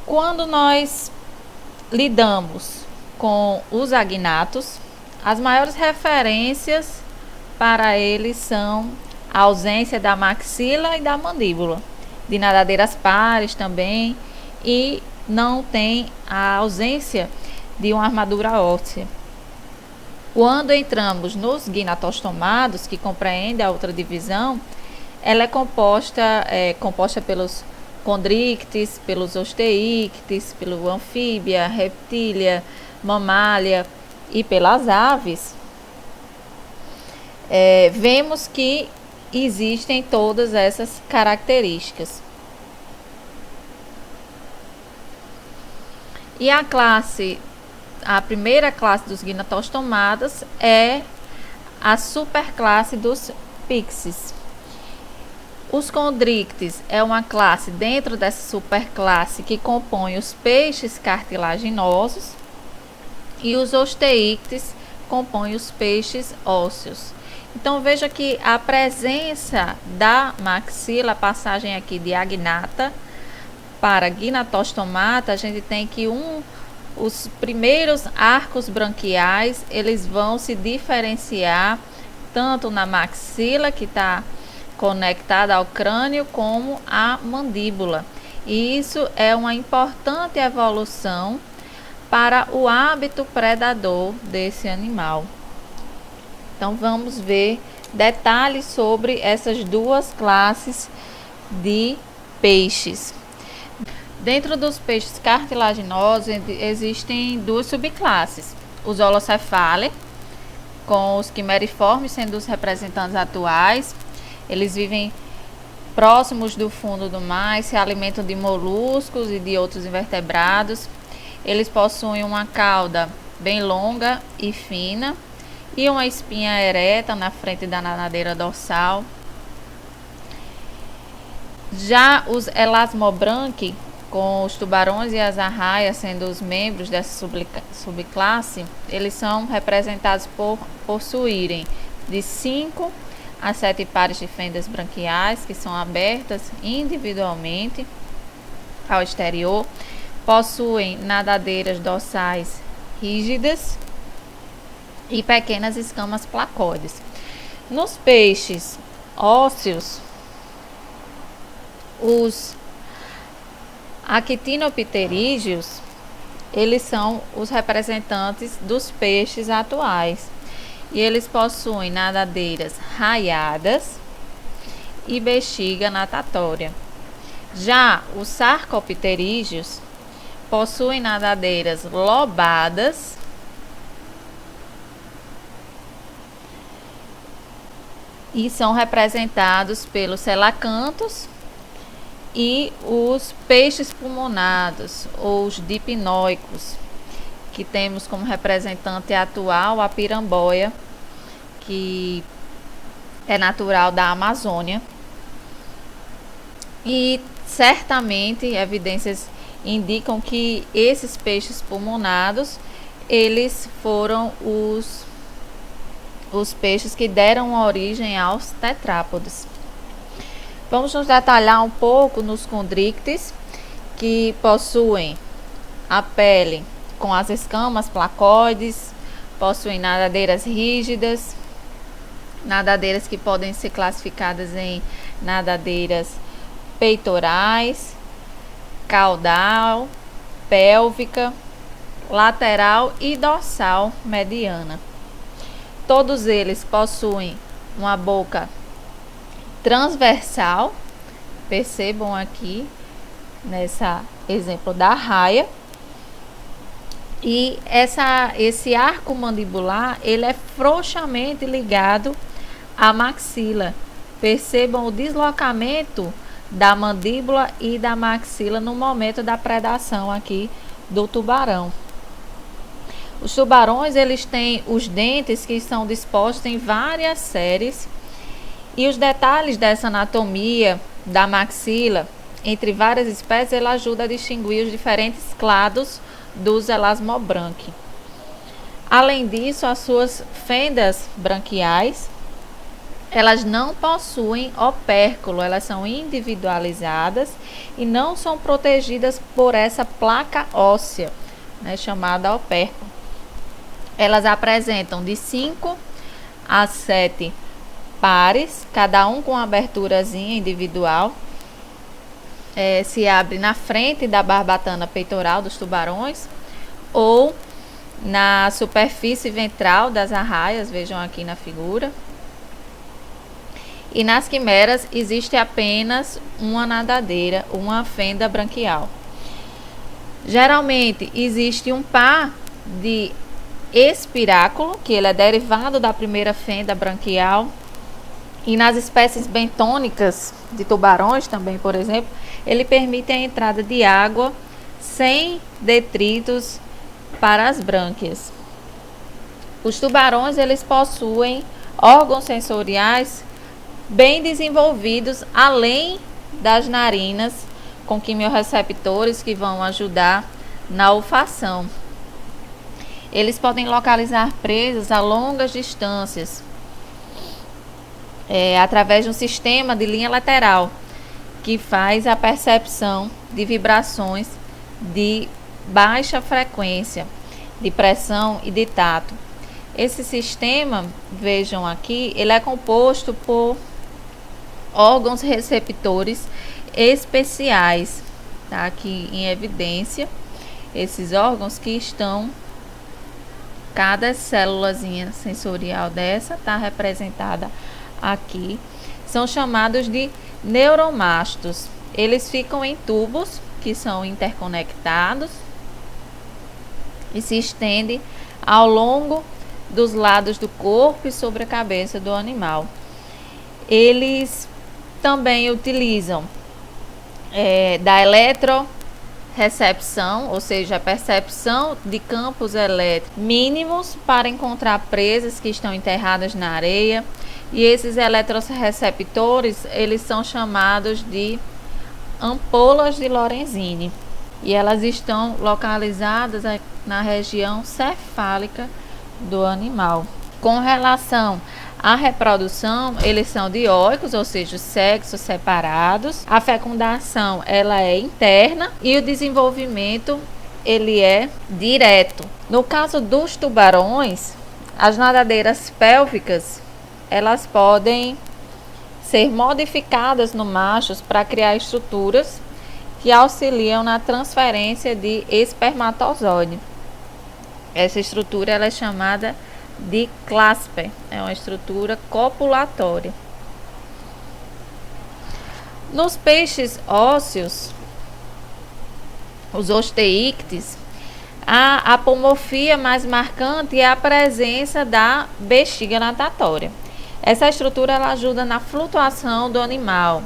Quando nós lidamos com os agnatos, as maiores referências para eles são a ausência da maxila e da mandíbula, de nadadeiras pares também, e não tem a ausência de uma armadura óssea. Quando entramos nos gnatostomados, que compreende a outra divisão, ela é composta pelos condrictes, pelos osteíctes, pelo anfíbia, reptília, mamália e pelas aves. Vemos que existem todas essas características. E a primeira classe dos gnatostomadas é a superclasse dos pixes. Os condrictes é uma classe dentro dessa superclasse que compõe os peixes cartilaginosos, e os osteíctes compõem os peixes ósseos. Então veja que a presença da maxila, a passagem aqui de agnata para gnatostomata, a gente tem que os primeiros arcos branquiais, eles vão se diferenciar tanto na maxila, que está conectada ao crânio, como a mandíbula. E isso é uma importante evolução para o hábito predador desse animal. Então vamos ver detalhes sobre essas duas classes de peixes. Dentro dos peixes cartilaginosos existem duas subclasses: os holocefale, com os quimeriformes sendo os representantes atuais. Eles vivem próximos do fundo do mar e se alimentam de moluscos e de outros invertebrados. Eles possuem uma cauda bem longa e fina e uma espinha ereta na frente da nadadeira dorsal. Já os elasmobranqui, com os tubarões e as arraias sendo os membros dessa subclasse, eles são representados por possuírem de 5 a 7 pares de fendas branquiais, que são abertas individualmente ao exterior. Possuem nadadeiras dorsais rígidas e pequenas escamas placoides. Nos peixes ósseos, os actinopterídeos, eles são os representantes dos peixes atuais. E eles possuem nadadeiras raiadas e bexiga natatória. Já os sarcopterídeos possuem nadadeiras lobadas e são representados pelos selacantos e os peixes pulmonados, ou os dipnóicos, que temos como representante atual a piramboia, que é natural da Amazônia. E certamente evidências indicam que esses peixes pulmonados, eles foram os peixes que deram origem aos tetrápodes. Vamos nos detalhar um pouco nos condrictes, que possuem a pele com as escamas placoides, possuem nadadeiras rígidas, nadadeiras que podem ser classificadas em nadadeiras peitorais, caudal, pélvica, lateral e dorsal mediana. Todos eles possuem uma boca transversal, percebam aqui nesse exemplo da arraia. E esse arco mandibular, ele é frouxamente ligado à maxila. Percebam o deslocamento da mandíbula e da maxila no momento da predação aqui do tubarão. Os tubarões, eles têm os dentes que são dispostos em várias séries, e os detalhes dessa anatomia da maxila entre várias espécies, ela ajuda a distinguir os diferentes clados dos elasmobranqui. Além disso, as suas fendas branquiais, elas não possuem opérculo, elas são individualizadas e não são protegidas por essa placa óssea, né, chamada opérculo. Elas apresentam de 5 a 7 pares, cada um com uma aberturazinha individual. Se abre na frente da barbatana peitoral dos tubarões ou na superfície ventral das arraias, vejam aqui na figura. E nas quimeras existe apenas uma nadadeira, uma fenda branquial. Geralmente existe um par de espiráculo, que ele é derivado da primeira fenda branquial. E nas espécies bentônicas de tubarões também, por exemplo, ele permite a entrada de água sem detritos para as brânquias. Os tubarões, eles possuem órgãos sensoriais bem desenvolvidos, além das narinas, com quimiorreceptores que vão ajudar na olfação. Eles podem localizar presas a longas distâncias, através de um sistema de linha lateral, que faz a percepção de vibrações de baixa frequência, de pressão e de tato. Esse sistema, vejam aqui, ele é composto por órgãos receptores especiais, tá aqui em evidência, esses órgãos que estão, cada célulazinha sensorial dessa está representada aqui, são chamados de neuromastos. Eles ficam em tubos que são interconectados e se estendem ao longo dos lados do corpo e sobre a cabeça do animal. Eles também utilizam da eletrorecepção, ou seja, a percepção de campos elétricos mínimos para encontrar presas que estão enterradas na areia. E esses eletroreceptores, eles são chamados de ampolas de Lorenzini. E elas estão localizadas na região cefálica do animal. Com relação à reprodução, eles são dioicos, ou seja, sexos separados. A fecundação, ela é interna e o desenvolvimento, ele é direto. No caso dos tubarões, as nadadeiras pélvicas, elas podem ser modificadas no machos para criar estruturas que auxiliam na transferência de espermatozoide. Essa estrutura, ela é chamada de clasper, é uma estrutura copulatória. Nos peixes ósseos, os osteíctes, a apomorfia mais marcante é a presença da bexiga natatória. Essa estrutura, ela ajuda na flutuação do animal,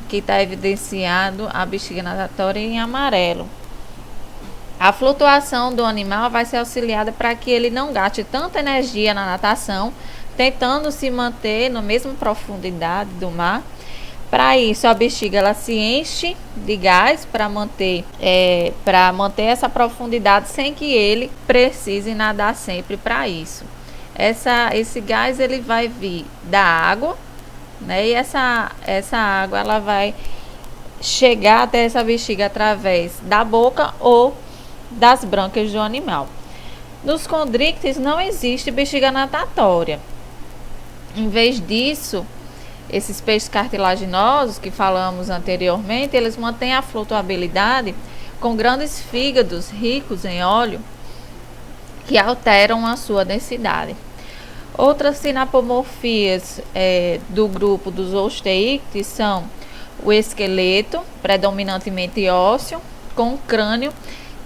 que está evidenciado a bexiga natatória em amarelo. A flutuação do animal vai ser auxiliada para que ele não gaste tanta energia na natação, tentando se manter na mesma profundidade do mar. Para isso, a bexiga, ela se enche de gás para manter essa profundidade sem que ele precise nadar sempre para isso. Esse gás, ele vai vir da água, né? E essa água, ela vai chegar até essa bexiga através da boca ou das brânquias do animal. Nos condrictes não existe bexiga natatória. Em vez disso, esses peixes cartilaginosos que falamos anteriormente, eles mantêm a flutuabilidade com grandes fígados ricos em óleo que alteram a sua densidade. Outras sinapomorfias do grupo dos osteíctes são o esqueleto, predominantemente ósseo, com o crânio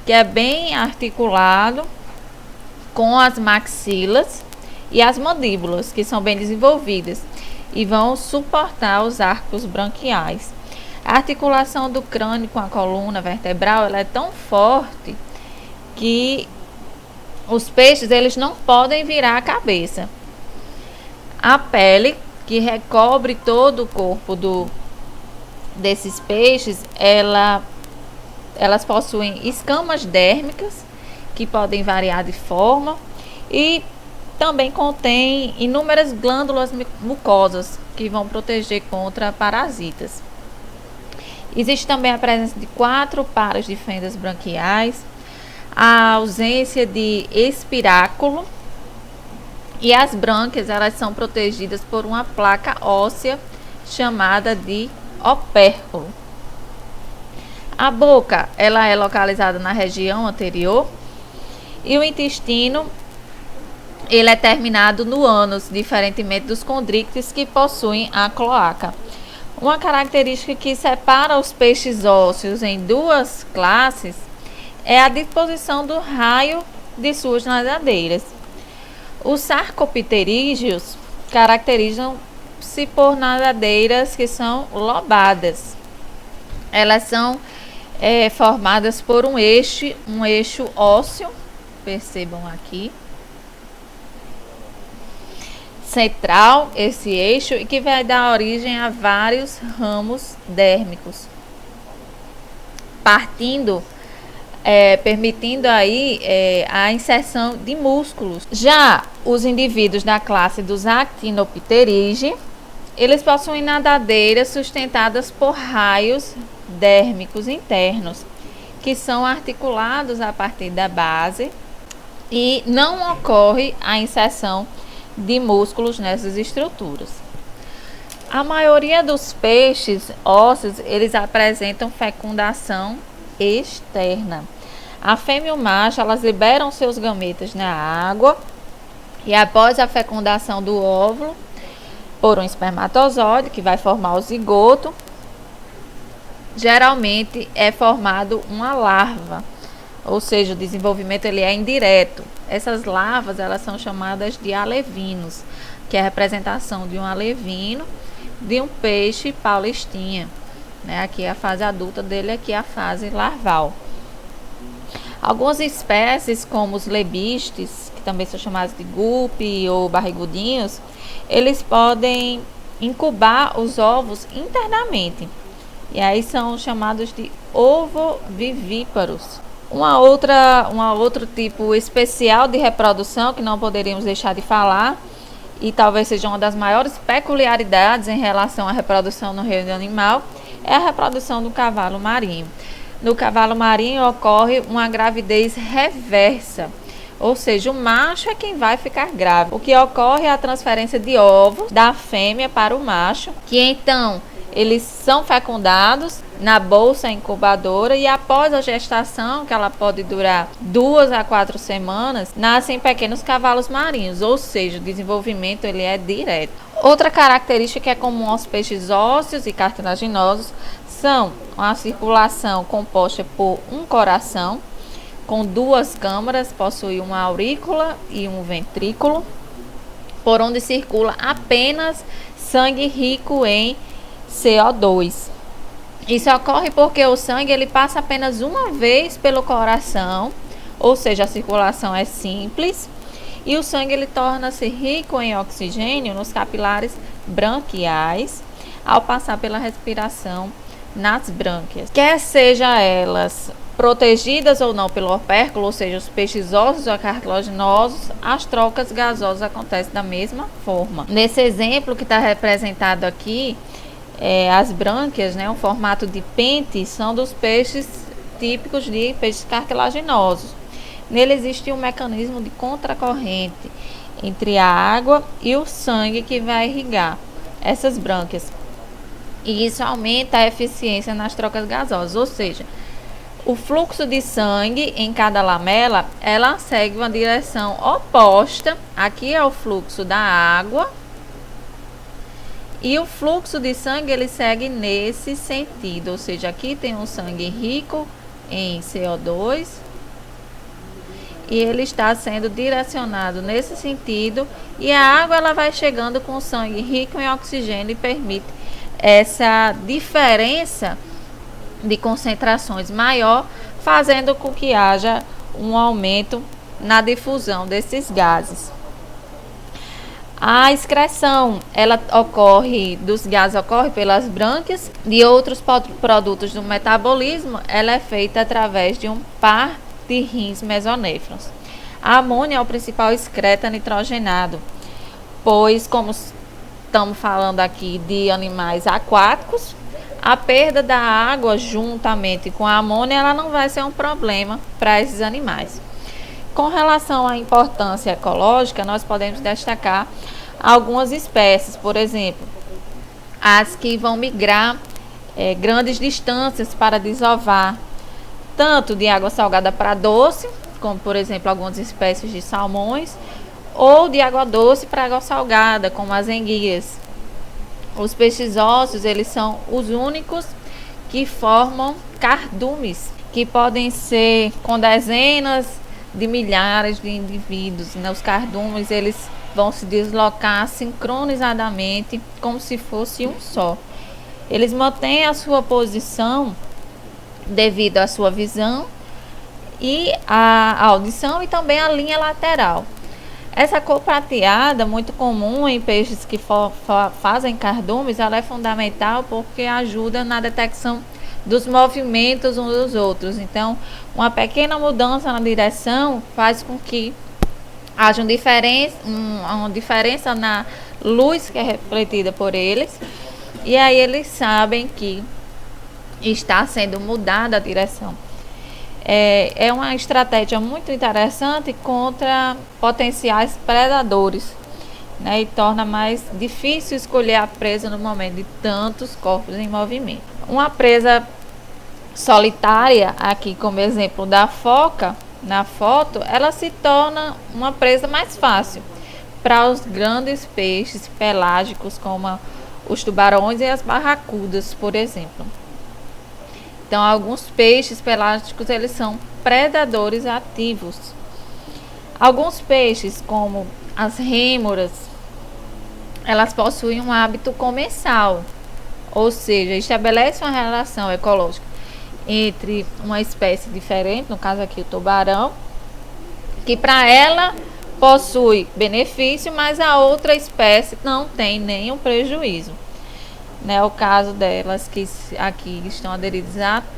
que é bem articulado, com as maxilas e as mandíbulas, que são bem desenvolvidas e vão suportar os arcos branquiais. A articulação do crânio com a coluna vertebral, ela é tão forte que os peixes, eles não podem virar a cabeça. A pele, que recobre todo o corpo desses peixes, elas possuem escamas dérmicas que podem variar de forma e também contém inúmeras glândulas mucosas que vão proteger contra parasitas. Existe também a presença de 4 pares de fendas branquiais, a ausência de espiráculo, e as brânquias elas são protegidas por uma placa óssea chamada de opérculo. A boca ela é localizada na região anterior e o intestino ele é terminado no ânus, diferentemente dos condríctes que possuem a cloaca. Uma característica que separa os peixes ósseos em 2 classes é a disposição do raio de suas nadadeiras. Os sarcopterídeos caracterizam-se por nadadeiras que são lobadas. Elas são formadas por um eixo ósseo, percebam aqui, central, esse eixo, e que vai dar origem a vários ramos dérmicos, permitindo aí a inserção de músculos. Já os indivíduos da classe dos actinopterídeos, eles possuem nadadeiras sustentadas por raios dérmicos internos, que são articulados a partir da base, e não ocorre a inserção de músculos nessas estruturas. A maioria dos peixes ósseos, eles apresentam fecundação externa. A fêmea e o macho, elas liberam seus gametas na água e após a fecundação do óvulo por um espermatozoide, que vai formar o zigoto, geralmente é formado uma larva, ou seja, o desenvolvimento ele é indireto. Essas larvas elas são chamadas de alevinos, que é a representação de um alevino de um peixe paulistinha. Aqui é a fase adulta dele, aqui é a fase larval. Algumas espécies, como os lebistes, que também são chamados de guppy ou barrigudinhos, eles podem incubar os ovos internamente. E aí são chamados de ovovivíparos. Outro tipo especial de reprodução que não poderíamos deixar de falar, e talvez seja uma das maiores peculiaridades em relação à reprodução no reino animal, é a reprodução do cavalo marinho. No cavalo marinho ocorre uma gravidez reversa, ou seja, o macho é quem vai ficar grávido. O que ocorre é a transferência de ovos da fêmea para o macho, que então eles são fecundados na bolsa incubadora e após a gestação, que ela pode durar 2 a 4 semanas, nascem pequenos cavalos marinhos, ou seja, o desenvolvimento ele é direto. Outra característica que é comum aos peixes ósseos e cartilaginosos são a circulação composta por um coração com 2 câmaras, possui uma aurícula e um ventrículo, por onde circula apenas sangue rico em CO2. Isso ocorre porque o sangue ele passa apenas uma vez pelo coração, ou seja, a circulação é simples, e o sangue ele torna-se rico em oxigênio nos capilares branquiais ao passar pela respiração nas brânquias. Quer seja elas protegidas ou não pelo opérculo, ou seja, os peixes ósseos ou cartilaginosos, as trocas gasosas acontecem da mesma forma. Nesse exemplo que está representado aqui, as brânquias, um formato de pente, são dos peixes típicos de peixes cartilaginosos. Nele existe um mecanismo de contracorrente entre a água e o sangue que vai irrigar essas brânquias. E isso aumenta a eficiência nas trocas gasosas, ou seja, o fluxo de sangue em cada lamela, ela segue uma direção oposta. Aqui é o fluxo da água e o fluxo de sangue ele segue nesse sentido, ou seja, aqui tem um sangue rico em CO2 e ele está sendo direcionado nesse sentido, e a água ela vai chegando com sangue rico em oxigênio e permite essa diferença de concentrações maior, fazendo com que haja um aumento na difusão desses gases. A excreção dos gases ocorre pelas brânquias, de outros produtos do metabolismo, ela é feita através de um par de rins mesonéfrons. A amônia é o principal excreta nitrogenado, pois, como estamos falando aqui de animais aquáticos, a perda da água juntamente com a amônia ela não vai ser um problema para esses animais. Com relação à importância ecológica, nós podemos destacar algumas espécies, por exemplo, as que vão migrar grandes distâncias para desovar, tanto de água salgada para doce, como por exemplo algumas espécies de salmões, ou de água doce para água salgada, como as enguias. Os peixes ósseos, eles são os únicos que formam cardumes, que podem ser com dezenas de milhares de indivíduos. Os cardumes, eles vão se deslocar sincronizadamente, como se fosse um só. Eles mantêm a sua posição devido à sua visão e à audição e também a linha lateral. Essa cor prateada, muito comum em peixes que fazem cardumes, ela é fundamental porque ajuda na detecção dos movimentos uns dos outros. Então, uma pequena mudança na direção faz com que haja uma diferença na luz que é refletida por eles, e aí eles sabem que está sendo mudada a direção. É uma estratégia muito interessante contra potenciais predadores, né, e torna mais difícil escolher a presa no momento de tantos corpos em movimento. Uma presa solitária, aqui como exemplo da foca, na foto, ela se torna uma presa mais fácil para os grandes peixes pelágicos, como os tubarões e as barracudas, por exemplo. Então, alguns peixes pelágicos, eles são predadores ativos. Alguns peixes, como as rêmoras, elas possuem um hábito comensal, ou seja, estabelece uma relação ecológica entre uma espécie diferente, no caso aqui o tubarão, que para ela possui benefício, mas a outra espécie não tem nenhum prejuízo. É o caso delas que aqui estão aderidas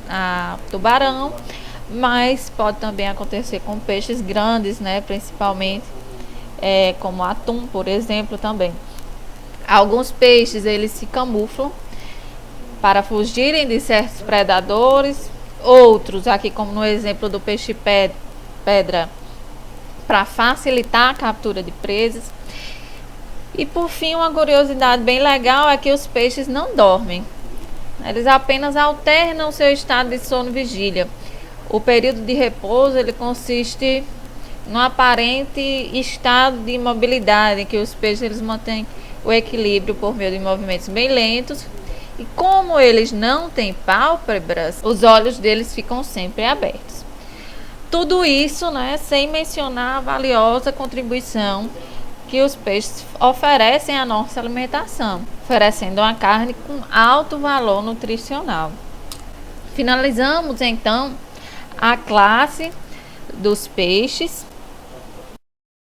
a tubarão, mas pode também acontecer com peixes grandes, né, principalmente como atum, por exemplo, também. Alguns peixes, eles se camuflam para fugirem de certos predadores, outros, aqui como no exemplo do peixe pedra, para facilitar a captura de presas. E por fim, uma curiosidade bem legal é que os peixes não dormem. Eles apenas alternam seu estado de sono e vigília. O período de repouso ele consiste num aparente estado de imobilidade, em que os peixes eles mantêm o equilíbrio por meio de movimentos bem lentos. E como eles não têm pálpebras, os olhos deles ficam sempre abertos. Tudo isso, né, sem mencionar a valiosa contribuição que os peixes oferecem à nossa alimentação, oferecendo uma carne com alto valor nutricional. Finalizamos então a classe dos peixes